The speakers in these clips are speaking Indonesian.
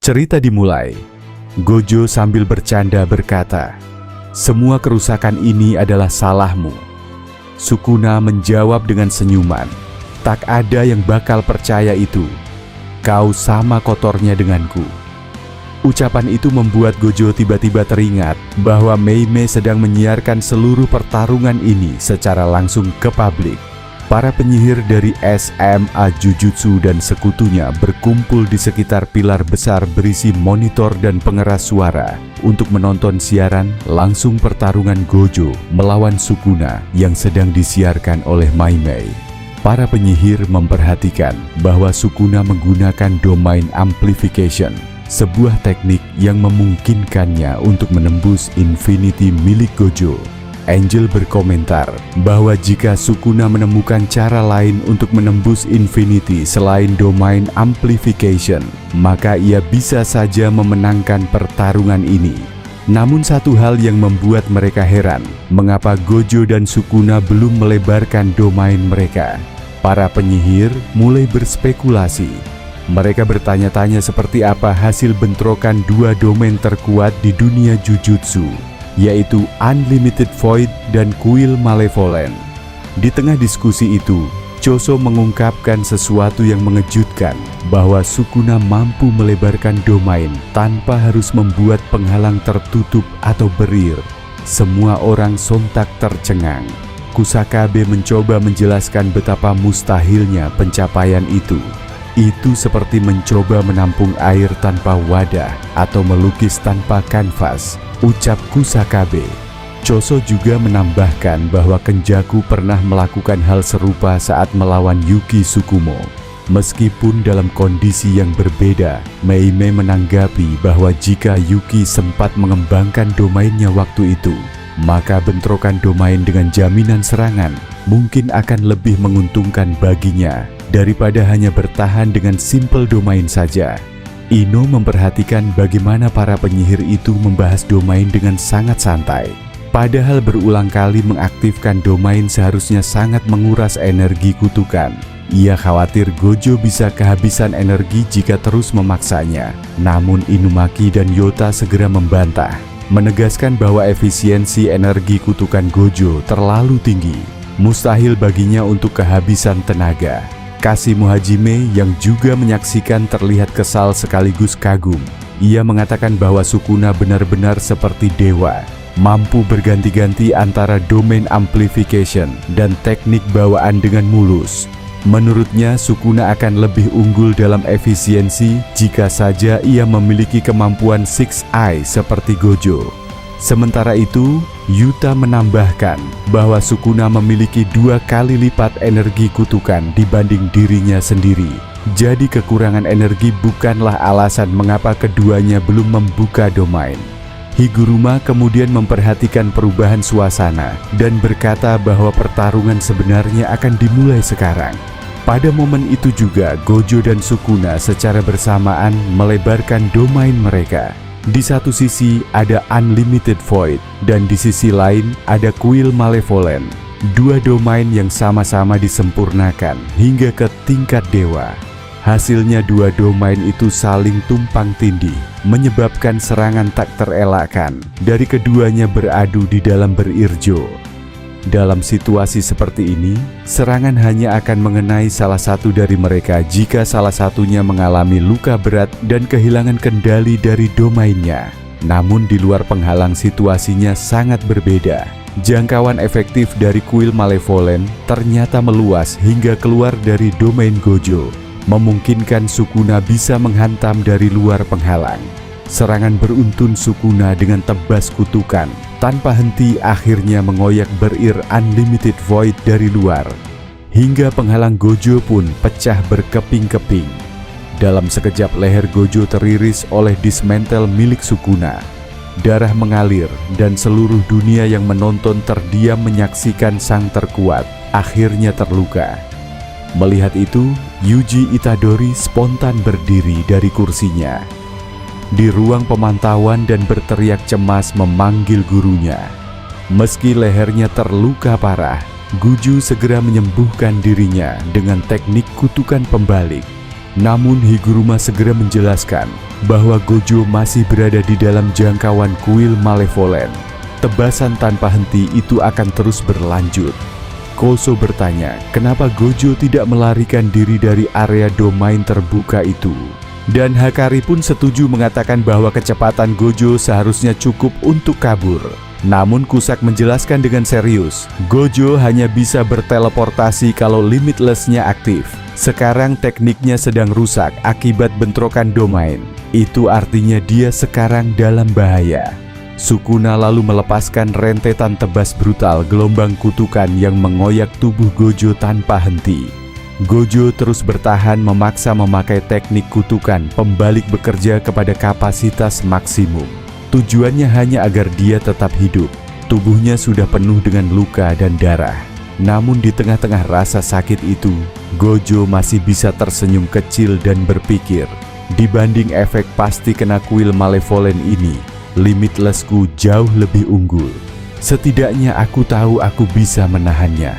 Cerita dimulai. Gojo sambil bercanda berkata, "Semua kerusakan ini adalah salahmu." Sukuna menjawab dengan senyuman, "Tak ada yang bakal percaya itu. Kau sama kotornya denganku." Ucapan itu membuat Gojo tiba-tiba teringat bahwa Mei Mei sedang menyiarkan seluruh pertarungan ini secara langsung ke publik. Para penyihir dari SMA Jujutsu dan sekutunya berkumpul di sekitar pilar besar berisi monitor dan pengeras suara untuk menonton siaran langsung pertarungan Gojo melawan Sukuna yang sedang disiarkan oleh Mei Mei. Para penyihir memperhatikan bahwa Sukuna menggunakan domain amplification, sebuah teknik yang memungkinkannya untuk menembus infinity milik Gojo. Angel berkomentar bahwa jika Sukuna menemukan cara lain untuk menembus infinity selain domain amplification, maka ia bisa saja memenangkan pertarungan ini. Namun satu hal yang membuat mereka heran, mengapa Gojo dan Sukuna belum melebarkan domain mereka. Para penyihir mulai berspekulasi. Mereka bertanya-tanya seperti apa hasil bentrokan dua domain terkuat di dunia Jujutsu, yaitu Unlimited Void dan Kuil Malevolent. Di tengah diskusi itu, Choso mengungkapkan sesuatu yang mengejutkan, bahwa Sukuna mampu melebarkan domain tanpa harus membuat penghalang tertutup atau berir. Semua orang sontak tercengang. Kusakabe mencoba menjelaskan betapa mustahilnya pencapaian itu. Itu seperti mencoba menampung air tanpa wadah atau melukis tanpa kanvas, ucap Kusakabe. Choso juga menambahkan bahwa Kenjaku pernah melakukan hal serupa saat melawan Yuki Tsukumo. Meskipun dalam kondisi yang berbeda, Mei Mei menanggapi bahwa jika Yuki sempat mengembangkan domainnya waktu itu, maka bentrokan domain dengan jaminan serangan mungkin akan lebih menguntungkan baginya daripada hanya bertahan dengan simple domain saja. Ino memperhatikan bagaimana para penyihir itu membahas domain dengan sangat santai. Padahal berulang kali mengaktifkan domain seharusnya sangat menguras energi kutukan. Ia khawatir Gojo bisa kehabisan energi jika terus memaksanya. Namun Inumaki dan Yota segera membantah, menegaskan bahwa efisiensi energi kutukan Gojo terlalu tinggi. Mustahil baginya untuk kehabisan tenaga. Kashimu Hajime yang juga menyaksikan terlihat kesal sekaligus kagum. Ia mengatakan bahwa Sukuna benar-benar seperti dewa, mampu berganti-ganti antara domain amplification dan teknik bawaan dengan mulus. Menurutnya Sukuna akan lebih unggul dalam efisiensi jika saja ia memiliki kemampuan Six Eye seperti Gojo. Sementara itu, Yuta menambahkan bahwa Sukuna memiliki 2 kali lipat energi kutukan dibanding dirinya sendiri. Jadi kekurangan energi bukanlah alasan mengapa keduanya belum membuka domain. Higuruma kemudian memperhatikan perubahan suasana dan berkata bahwa pertarungan sebenarnya akan dimulai sekarang. Pada momen itu juga Gojo dan Sukuna secara bersamaan melebarkan domain mereka. Di satu sisi ada Unlimited Void dan di sisi lain ada Kuil Malevolent. 2 domain yang sama-sama disempurnakan hingga ke tingkat dewa. Hasilnya 2 domain itu saling tumpang tindih, menyebabkan serangan tak terelakkan dari keduanya beradu di dalam berirjo. Dalam situasi seperti ini, serangan hanya akan mengenai salah satu dari mereka jika salah satunya mengalami luka berat dan kehilangan kendali dari domainnya. Namun di luar penghalang situasinya sangat berbeda. Jangkauan efektif dari Kuil Malevolent ternyata meluas hingga keluar dari domain Gojo, memungkinkan Sukuna bisa menghantam dari luar penghalang. Serangan beruntun Sukuna dengan tebas kutukan tanpa henti akhirnya mengoyak berir Unlimited Void dari luar. Hingga penghalang Gojo pun pecah berkeping-keping. Dalam sekejap leher Gojo teriris oleh dismantle milik Sukuna. Darah mengalir dan seluruh dunia yang menonton terdiam menyaksikan sang terkuat akhirnya terluka. Melihat itu, Yuji Itadori spontan berdiri dari kursinya di ruang pemantauan dan berteriak cemas memanggil gurunya. Meski lehernya terluka parah, Gojo segera menyembuhkan dirinya dengan teknik kutukan pembalik. Namun Higuruma segera menjelaskan bahwa Gojo masih berada di dalam jangkauan kuil malevolen. Tebasan tanpa henti itu akan terus berlanjut. Koso bertanya, kenapa Gojo tidak melarikan diri dari area domain terbuka itu? Dan Hakari pun setuju mengatakan bahwa kecepatan Gojo seharusnya cukup untuk kabur. Namun Kusak menjelaskan dengan serius, Gojo hanya bisa berteleportasi kalau limitless-nya aktif. Sekarang tekniknya sedang rusak akibat bentrokan domain. Itu artinya dia sekarang dalam bahaya. Sukuna lalu melepaskan rentetan tebas brutal gelombang kutukan yang mengoyak tubuh Gojo tanpa henti. Gojo terus bertahan memaksa memakai teknik kutukan pembalik bekerja kepada kapasitas maksimum. Tujuannya hanya agar dia tetap hidup. Tubuhnya sudah penuh dengan luka dan darah. Namun di tengah-tengah rasa sakit itu, Gojo masih bisa tersenyum kecil dan berpikir, dibanding efek pasti kena kuil malevolen ini, limitlessku jauh lebih unggul. Setidaknya aku tahu aku bisa menahannya.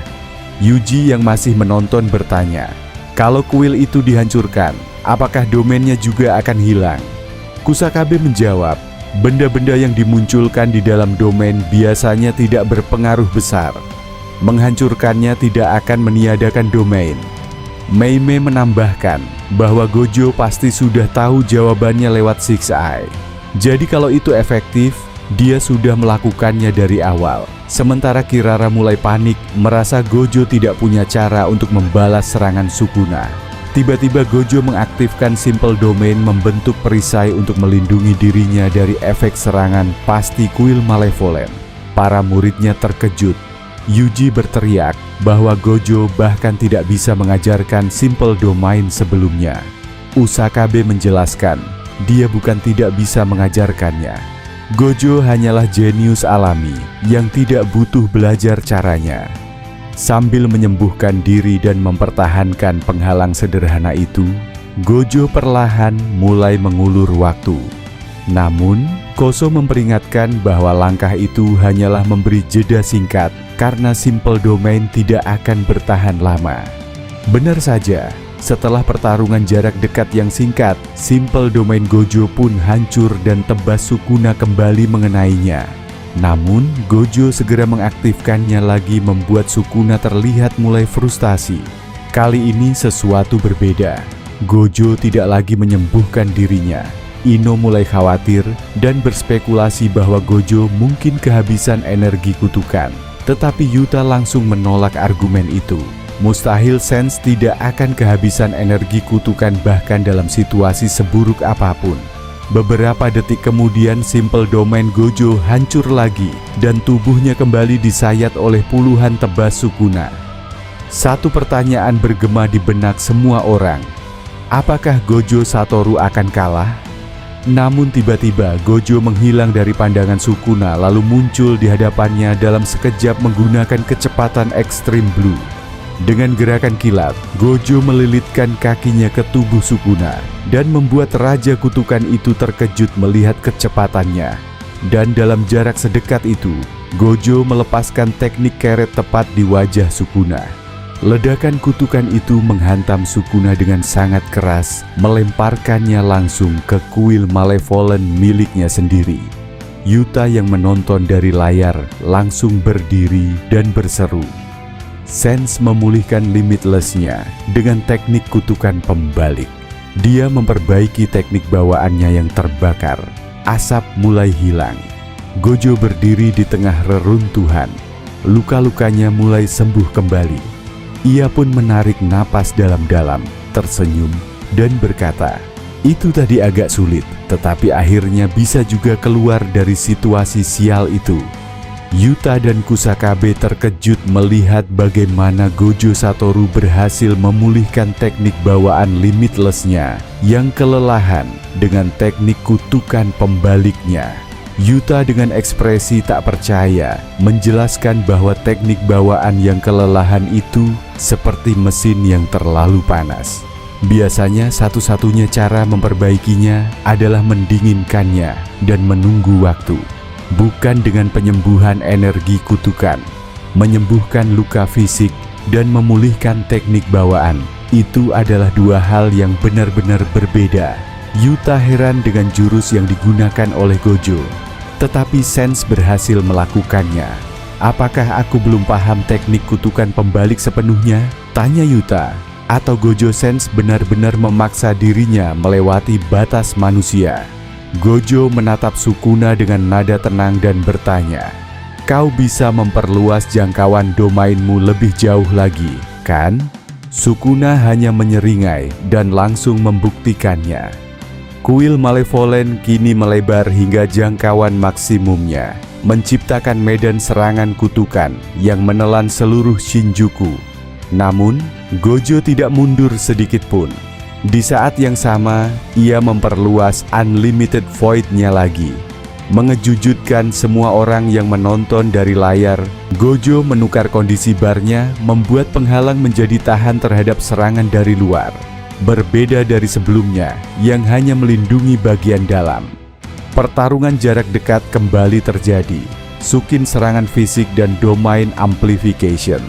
Yuji yang masih menonton bertanya, kalau kuil itu dihancurkan, apakah domainnya juga akan hilang? Kusakabe menjawab, benda-benda yang dimunculkan di dalam domain biasanya tidak berpengaruh besar. Menghancurkannya tidak akan meniadakan domain. Meimei menambahkan bahwa Gojo pasti sudah tahu jawabannya lewat Six Eye. Jadi kalau itu efektif, dia sudah melakukannya dari awal. Sementara Kirara mulai panik, merasa Gojo tidak punya cara untuk membalas serangan Sukuna. Tiba-tiba Gojo mengaktifkan Simple Domain membentuk perisai untuk melindungi dirinya dari efek serangan pasti kuil malevolen. Para muridnya terkejut. Yuji berteriak bahwa Gojo bahkan tidak bisa mengajarkan Simple Domain sebelumnya. Usakabe menjelaskan, dia bukan tidak bisa mengajarkannya. Gojo hanyalah jenius alami yang tidak butuh belajar caranya. Sambil menyembuhkan diri dan mempertahankan penghalang sederhana itu, Gojo perlahan mulai mengulur waktu. Namun, Koso memperingatkan bahwa langkah itu hanyalah memberi jeda singkat karena Simple Domain tidak akan bertahan lama. Benar saja, setelah pertarungan jarak dekat yang singkat, Simple Domain Gojo pun hancur dan tebas Sukuna kembali mengenainya. Namun, Gojo segera mengaktifkannya lagi membuat Sukuna terlihat mulai frustasi. Kali ini sesuatu berbeda. Gojo tidak lagi menyembuhkan dirinya. Ino mulai khawatir dan berspekulasi bahwa Gojo mungkin kehabisan energi kutukan. Tetapi Yuta langsung menolak argumen itu. Mustahil Sense tidak akan kehabisan energi kutukan bahkan dalam situasi seburuk apapun. Beberapa detik kemudian Simple Domain Gojo hancur lagi dan tubuhnya kembali disayat oleh puluhan tebas Sukuna. Satu pertanyaan bergema di benak semua orang. Apakah Gojo Satoru akan kalah? Namun tiba-tiba Gojo menghilang dari pandangan Sukuna lalu muncul di hadapannya dalam sekejap menggunakan kecepatan Extreme Blue. Dengan gerakan kilat, Gojo melilitkan kakinya ke tubuh Sukuna dan membuat Raja Kutukan itu terkejut melihat kecepatannya. Dan dalam jarak sedekat itu, Gojo melepaskan teknik keret tepat di wajah Sukuna. Ledakan kutukan itu menghantam Sukuna dengan sangat keras, melemparkannya langsung ke kuil malevolen miliknya sendiri. Yuta yang menonton dari layar langsung berdiri dan berseru. Sense memulihkan limitless-nya dengan teknik kutukan pembalik. Dia memperbaiki teknik bawaannya yang terbakar. Asap mulai hilang. Gojo berdiri di tengah reruntuhan. Luka-lukanya mulai sembuh kembali. Ia pun menarik napas dalam-dalam, tersenyum, dan berkata, "Itu tadi agak sulit, tetapi akhirnya bisa juga keluar dari situasi sial itu." Yuta dan Kusakabe terkejut melihat bagaimana Gojo Satoru berhasil memulihkan teknik bawaan limitless-nya yang kelelahan dengan teknik kutukan pembaliknya. Yuta dengan ekspresi tak percaya menjelaskan bahwa teknik bawaan yang kelelahan itu seperti mesin yang terlalu panas. Biasanya satu-satunya cara memperbaikinya adalah mendinginkannya dan menunggu waktu. Bukan dengan penyembuhan energi kutukan. Menyembuhkan luka fisik dan memulihkan teknik bawaan Itu adalah dua hal yang benar-benar berbeda. Yuta heran dengan jurus yang digunakan oleh Gojo, tetapi Sense berhasil melakukannya. Apakah aku belum paham teknik kutukan pembalik sepenuhnya? Tanya Yuta. Atau Gojo Sense benar-benar memaksa dirinya melewati batas manusia? Gojo menatap Sukuna dengan nada tenang dan bertanya, "Kau bisa memperluas jangkauan domainmu lebih jauh lagi, kan?" Sukuna hanya menyeringai dan langsung membuktikannya. Kuil Malevolent kini melebar hingga jangkauan maksimumnya, menciptakan medan serangan kutukan yang menelan seluruh Shinjuku. Namun, Gojo tidak mundur sedikit pun. Di saat yang sama, ia memperluas Unlimited Void-nya lagi. Mengejutkan semua orang yang menonton dari layar, Gojo menukar kondisi barnya, membuat penghalang menjadi tahan terhadap serangan dari luar. Berbeda dari sebelumnya, yang hanya melindungi bagian dalam. Pertarungan jarak dekat kembali terjadi. Sukin serangan fisik dan domain amplification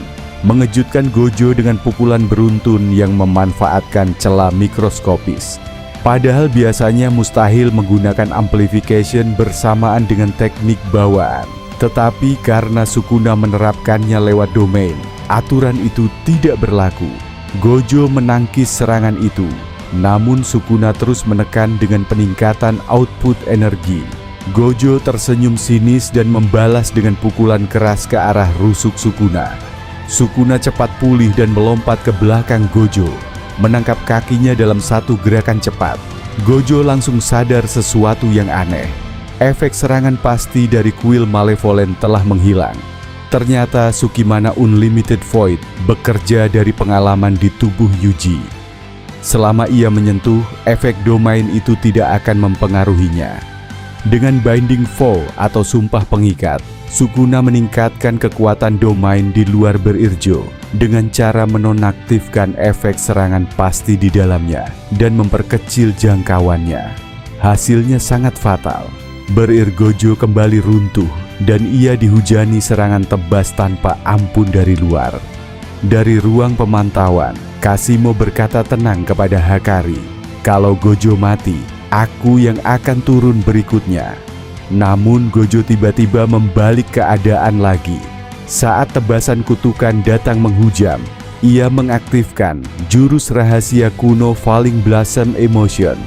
mengejutkan Gojo dengan pukulan beruntun yang memanfaatkan celah mikroskopis. Padahal biasanya mustahil menggunakan amplification bersamaan dengan teknik bawaan. Tetapi karena Sukuna menerapkannya lewat domain, aturan itu tidak berlaku. Gojo menangkis serangan itu, namun Sukuna terus menekan dengan peningkatan output energi. Gojo tersenyum sinis dan membalas dengan pukulan keras ke arah rusuk Sukuna. Sukuna cepat pulih dan melompat ke belakang Gojo, menangkap kakinya dalam satu gerakan cepat. Gojo langsung sadar sesuatu yang aneh. Efek serangan pasti dari kuil Malevolent telah menghilang. Ternyata Sukimana Unlimited Void bekerja dari pengalaman di tubuh Yuji. Selama ia menyentuh, efek domain itu tidak akan mempengaruhinya. Dengan Binding Vow atau sumpah pengikat, Sukuna meningkatkan kekuatan domain di luar Berirjo dengan cara menonaktifkan efek serangan pasti di dalamnya dan memperkecil jangkauannya. Hasilnya sangat fatal. Berir Gojo kembali runtuh dan ia dihujani serangan tebas tanpa ampun dari luar. Dari ruang pemantauan, Kasimo berkata tenang kepada Hakari, "Kalau Gojo mati, aku yang akan turun berikutnya." Namun Gojo tiba-tiba membalik keadaan lagi. Saat tebasan kutukan datang menghujam, ia mengaktifkan jurus rahasia kuno Falling Blossom Emotion.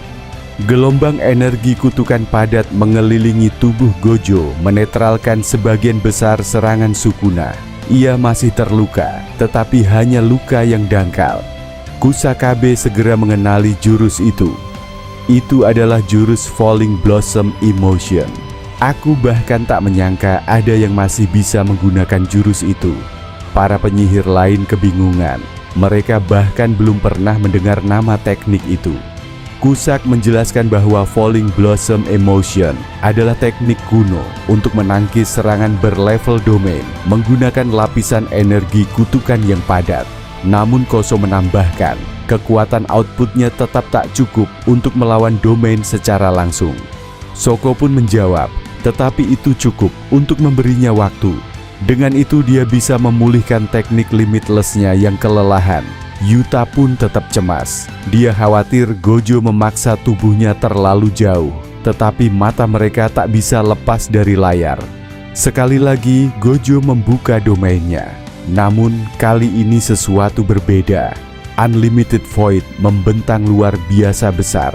Gelombang energi kutukan padat mengelilingi tubuh Gojo, menetralkan sebagian besar serangan Sukuna. Ia masih terluka, tetapi hanya luka yang dangkal. Kusakabe segera mengenali jurus itu. Itu adalah jurus Falling Blossom Emotion. Aku bahkan tak menyangka ada yang masih bisa menggunakan jurus itu. Para penyihir lain kebingungan. Mereka bahkan belum pernah mendengar nama teknik itu. Kusak menjelaskan bahwa Falling Blossom Emotion adalah teknik kuno untuk menangkis serangan berlevel domain menggunakan lapisan energi kutukan yang padat. Namun Koso menambahkan, kekuatan outputnya tetap tak cukup untuk melawan domain secara langsung. Soko pun menjawab, tetapi itu cukup untuk memberinya waktu. Dengan itu dia bisa memulihkan teknik limitlessnya yang kelelahan. Yuta pun tetap cemas. Dia khawatir Gojo memaksa tubuhnya terlalu jauh, tetapi mata mereka tak bisa lepas dari layar. Sekali lagi Gojo membuka domainnya. Namun kali ini sesuatu berbeda. Unlimited Void membentang luar biasa besar,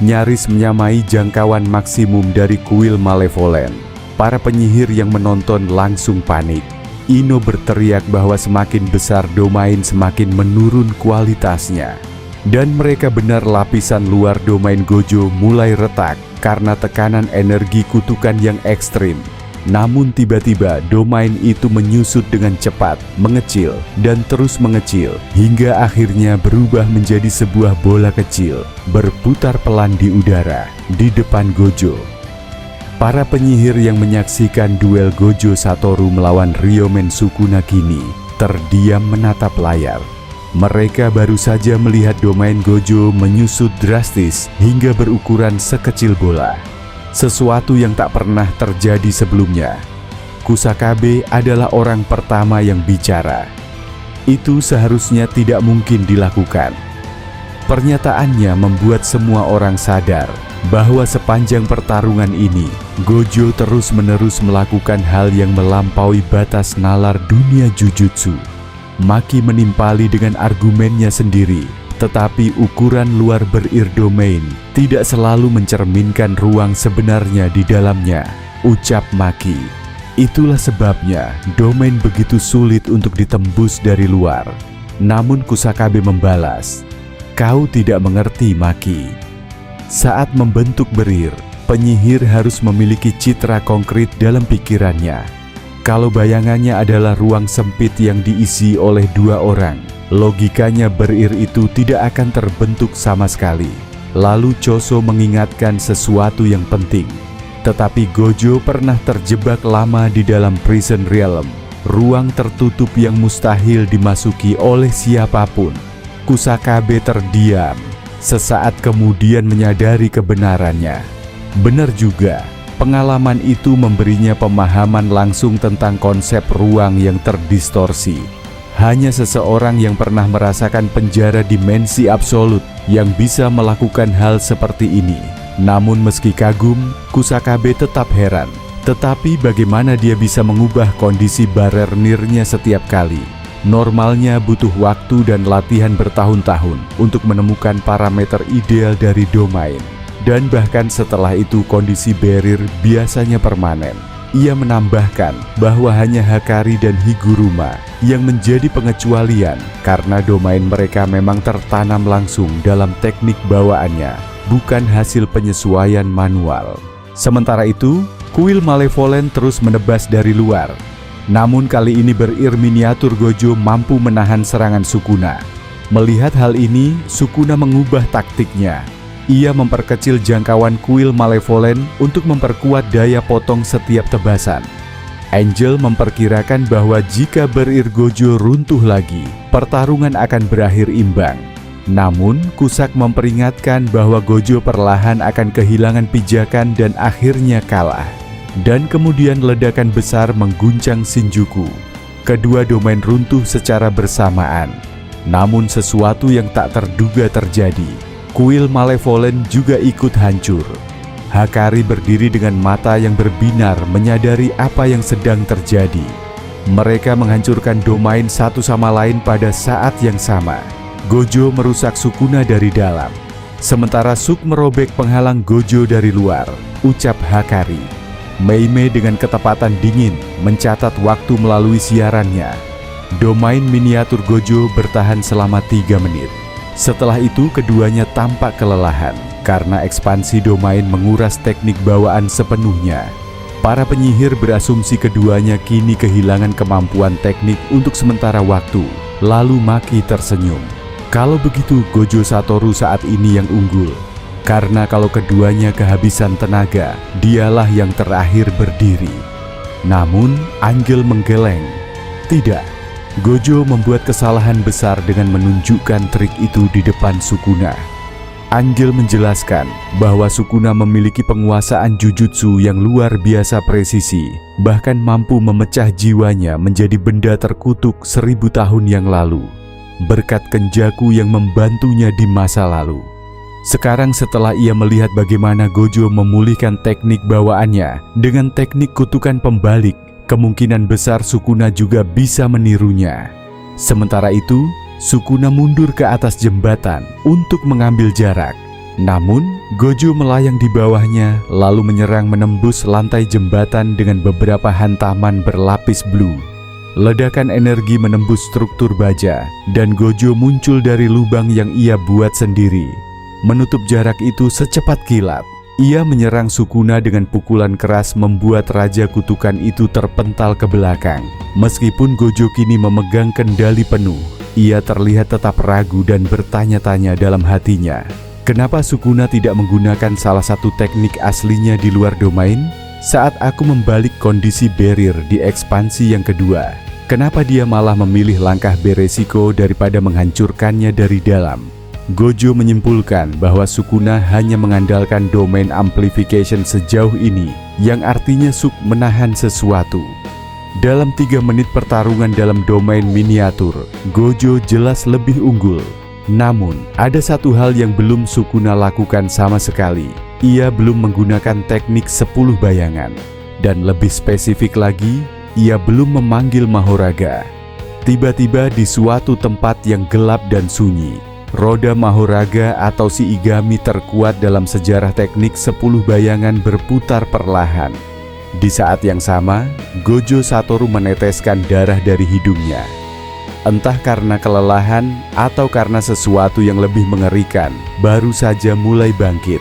nyaris menyamai jangkauan maksimum dari kuil Malevolent. Para penyihir yang menonton langsung panik. Ino berteriak bahwa semakin besar domain semakin menurun kualitasnya. Dan mereka benar, lapisan luar domain Gojo mulai retak karena tekanan energi kutukan yang ekstrim. Namun tiba-tiba domain itu menyusut dengan cepat, mengecil dan terus mengecil hingga akhirnya berubah menjadi sebuah bola kecil berputar pelan di udara di depan Gojo. Para penyihir yang menyaksikan duel Gojo Satoru melawan Ryomen Sukuna kini terdiam menatap layar. Mereka baru saja melihat domain Gojo menyusut drastis hingga berukuran sekecil bola. Sesuatu yang tak pernah terjadi sebelumnya. Kusakabe adalah orang pertama yang bicara. Itu seharusnya tidak mungkin dilakukan. Pernyataannya membuat semua orang sadar bahwa sepanjang pertarungan ini, Gojo terus-menerus melakukan hal yang melampaui batas nalar dunia Jujutsu. Maki menimpali dengan argumennya sendiri, tetapi ukuran luar berir domain tidak selalu mencerminkan ruang sebenarnya di dalamnya, ucap Maki. Itulah sebabnya domain begitu sulit untuk ditembus dari luar. Namun Kusakabe membalas, "Kau tidak mengerti, Maki. Saat membentuk berir, penyihir harus memiliki citra konkret dalam pikirannya. Kalau bayangannya adalah ruang sempit yang diisi oleh dua orang, logikanya berir itu tidak akan terbentuk sama sekali." Lalu Choso mengingatkan sesuatu yang penting. Tetapi Gojo pernah terjebak lama di dalam prison realm, ruang tertutup yang mustahil dimasuki oleh siapapun. Kusakabe terdiam, sesaat kemudian menyadari kebenarannya. Benar juga, pengalaman itu memberinya pemahaman langsung tentang konsep ruang yang terdistorsi. Hanya seseorang yang pernah merasakan penjara dimensi absolut yang bisa melakukan hal seperti ini. Namun meski kagum, Kusakabe tetap heran. Tetapi bagaimana dia bisa mengubah kondisi barernirnya setiap kali? Normalnya butuh waktu dan latihan bertahun-tahun untuk menemukan parameter ideal dari domain. Dan bahkan setelah itu kondisi barrier biasanya permanen. Ia menambahkan bahwa hanya Hakari dan Higuruma yang menjadi pengecualian karena domain mereka memang tertanam langsung dalam teknik bawaannya, bukan hasil penyesuaian manual. Sementara itu, kuil Malevolent terus menebas dari luar. Namun kali ini berir miniatur Gojo mampu menahan serangan Sukuna. Melihat hal ini, Sukuna mengubah taktiknya. Ia memperkecil jangkauan kuil Malevolent untuk memperkuat daya potong setiap tebasan. Angel memperkirakan bahwa jika berir Gojo runtuh lagi, pertarungan akan berakhir imbang. Namun, Kusak memperingatkan bahwa Gojo perlahan akan kehilangan pijakan dan akhirnya kalah. Dan kemudian ledakan besar mengguncang Shinjuku. Kedua domain runtuh secara bersamaan. Namun sesuatu yang tak terduga terjadi. Kuil Malevolent juga ikut hancur. Hakari berdiri dengan mata yang berbinar menyadari apa yang sedang terjadi. Mereka menghancurkan domain satu sama lain pada saat yang sama. Gojo merusak Sukuna dari dalam, sementara Suk merobek penghalang Gojo dari luar, ucap Hakari. Meimei dengan ketepatan dingin mencatat waktu melalui siarannya. Domain miniatur Gojo bertahan selama 3 menit. Setelah itu keduanya tampak kelelahan karena ekspansi domain menguras teknik bawaan sepenuhnya. Para penyihir berasumsi keduanya kini kehilangan kemampuan teknik untuk sementara waktu. Lalu Maki tersenyum. Kalau begitu Gojo Satoru saat ini yang unggul. Karena kalau keduanya kehabisan tenaga, dialah yang terakhir berdiri. Namun Angel menggeleng. Tidak. Gojo membuat kesalahan besar dengan menunjukkan trik itu di depan Sukuna. Angel menjelaskan bahwa Sukuna memiliki penguasaan jujutsu yang luar biasa presisi, bahkan mampu memecah jiwanya menjadi benda terkutuk 1000 tahun yang lalu, berkat Kenjaku yang membantunya di masa lalu. Sekarang setelah ia melihat bagaimana Gojo memulihkan teknik bawaannya dengan teknik kutukan pembalik, kemungkinan besar Sukuna juga bisa menirunya. Sementara itu, Sukuna mundur ke atas jembatan untuk mengambil jarak. Namun, Gojo melayang di bawahnya lalu menyerang menembus lantai jembatan dengan beberapa hantaman berlapis blue. Ledakan energi menembus struktur baja dan Gojo muncul dari lubang yang ia buat sendiri. Menutup jarak itu secepat kilat. Ia menyerang Sukuna dengan pukulan keras membuat Raja Kutukan itu terpental ke belakang. Meskipun Gojo kini memegang kendali penuh, ia terlihat tetap ragu dan bertanya-tanya dalam hatinya. Kenapa Sukuna tidak menggunakan salah satu teknik aslinya di luar domain? Saat aku membalik kondisi barrier di ekspansi yang kedua, kenapa dia malah memilih langkah beresiko daripada menghancurkannya dari dalam? Gojo menyimpulkan bahwa Sukuna hanya mengandalkan domain amplification sejauh ini, yang artinya Suk menahan sesuatu. Dalam 3 menit pertarungan dalam domain miniatur, Gojo jelas lebih unggul. Namun, ada satu hal yang belum Sukuna lakukan sama sekali. Ia belum menggunakan teknik 10 bayangan. Dan lebih spesifik lagi, ia belum memanggil Mahoraga. Tiba-tiba di suatu tempat yang gelap dan sunyi, roda Mahoraga atau Shiigami terkuat dalam sejarah teknik 10 bayangan berputar perlahan. Di saat yang sama, Gojo Satoru meneteskan darah dari hidungnya. Entah karena kelelahan atau karena sesuatu yang lebih mengerikan, baru saja mulai bangkit.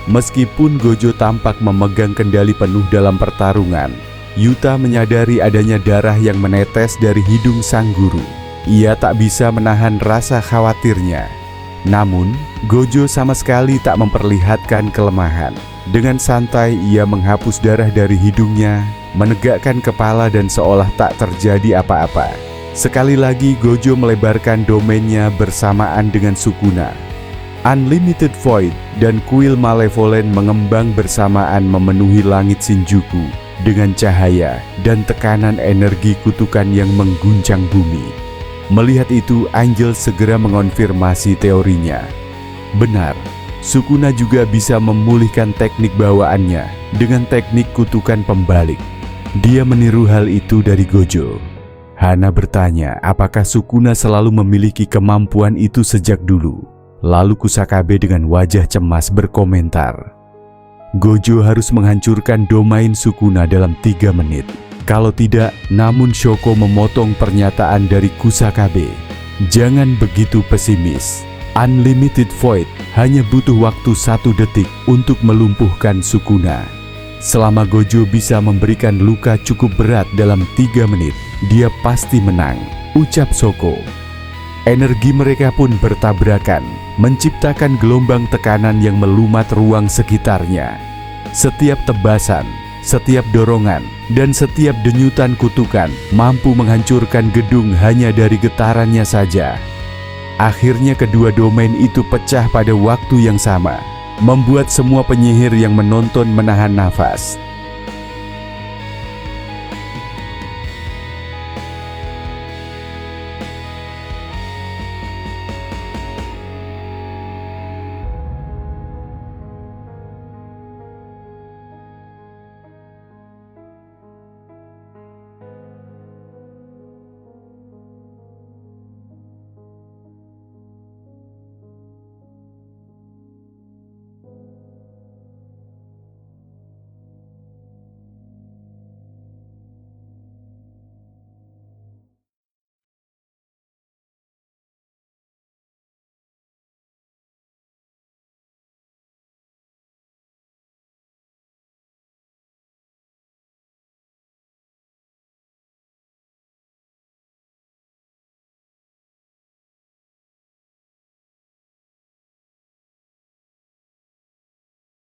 Meskipun Gojo tampak memegang kendali penuh dalam pertarungan, Yuta menyadari adanya darah yang menetes dari hidung sang guru. Ia tak bisa menahan rasa khawatirnya. Namun, Gojo sama sekali tak memperlihatkan kelemahan. Dengan santai ia menghapus darah dari hidungnya, menegakkan kepala dan seolah tak terjadi apa-apa. Sekali lagi Gojo melebarkan domainnya bersamaan dengan Sukuna. Unlimited Void dan kuil Malevolent mengembang bersamaan memenuhi langit Shinjuku dengan cahaya dan tekanan energi kutukan yang mengguncang bumi. Melihat itu, Angel segera mengonfirmasi teorinya. Benar, Sukuna juga bisa memulihkan teknik bawaannya dengan teknik kutukan pembalik. Dia meniru hal itu dari Gojo. Hana bertanya apakah Sukuna selalu memiliki kemampuan itu sejak dulu. Lalu Kusakabe dengan wajah cemas berkomentar, Gojo harus menghancurkan domain Sukuna dalam 3 menit. Kalau tidak, namun Shoko memotong pernyataan dari Kusakabe. Jangan begitu pesimis. Unlimited Void hanya butuh waktu 1 detik untuk melumpuhkan Sukuna. Selama Gojo bisa memberikan luka cukup berat dalam 3 menit, dia pasti menang, ucap Shoko. Energi mereka pun bertabrakan, menciptakan gelombang tekanan yang melumat ruang sekitarnya. Setiap tebasan, setiap dorongan, dan setiap denyutan kutukan mampu menghancurkan gedung hanya dari getarannya saja. Akhirnya kedua domain itu pecah pada waktu yang sama, membuat semua penyihir yang menonton menahan nafas.